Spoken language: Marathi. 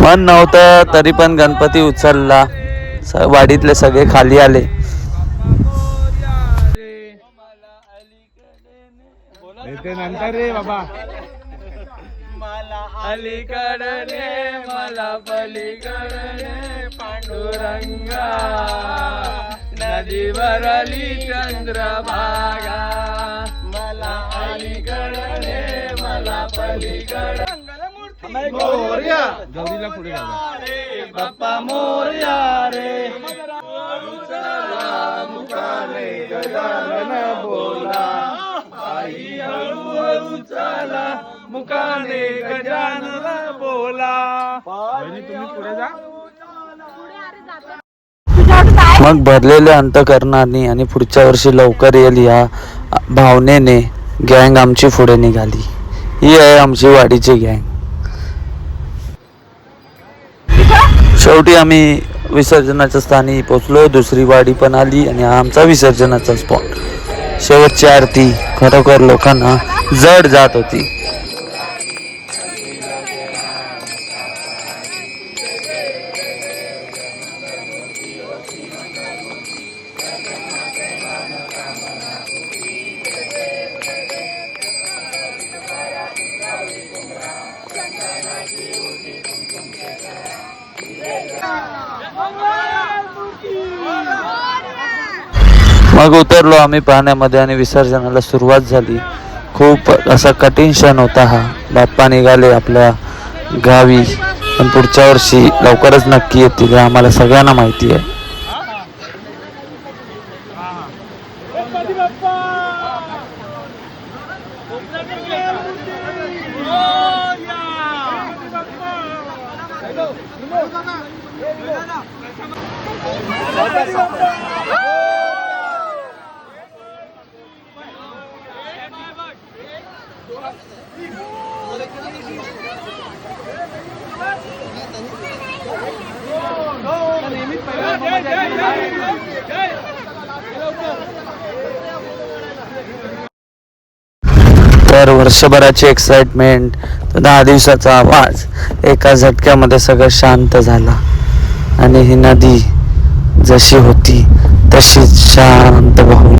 मन नव्हतं तरी पण गणपती उचलला, वाडीतले सगळे खाली आले. नंतर रे बाबा. मला अलीकडे मला पलीकडे पांडुरंगा, नदीवरली चंद्रभागा. मला अलीकडे मला पलीकडे मोरया. गौरीला पुढे रे बाप्पा मोरया रे. मुखाने गजानन बोला, आई हळूहळू चला, मुखाने गजानन बोला. तुम्ही पुढे जा. मग भरलेले अंतकरणाने आणि पुढच्या वर्षी लवकर येईल या भावनेने गँग आमची पुढे निघाली. ही आहे आमची वाडीची गँग. शेवटी आम्ही विसर्जनाच्या स्थानी पोचलो. दुसरी वाडी पण आली आणि आमचा विसर्जनाचा स्पॉट. शेवटची आरती खरोखर लोकांना जड जात होती. मग उतरलो आम्ही पाण्यामध्ये आणि विसर्जनाला सुरुवात झाली. खूप असा कठीण क्षण होता हा. बाप्पा निघाले आपल्या गावी, पण पुढच्या वर्षी लवकरच नक्की येतील हे आम्हाला सगळ्यांना माहिती आहे. तर वर्षभराची एक्साइटमेंट, 10 दिवसाचा आवाज एका झटक्यामध्ये सगळं शांत झाला आणि ही नदी जशी होती तशीच शांत वाहून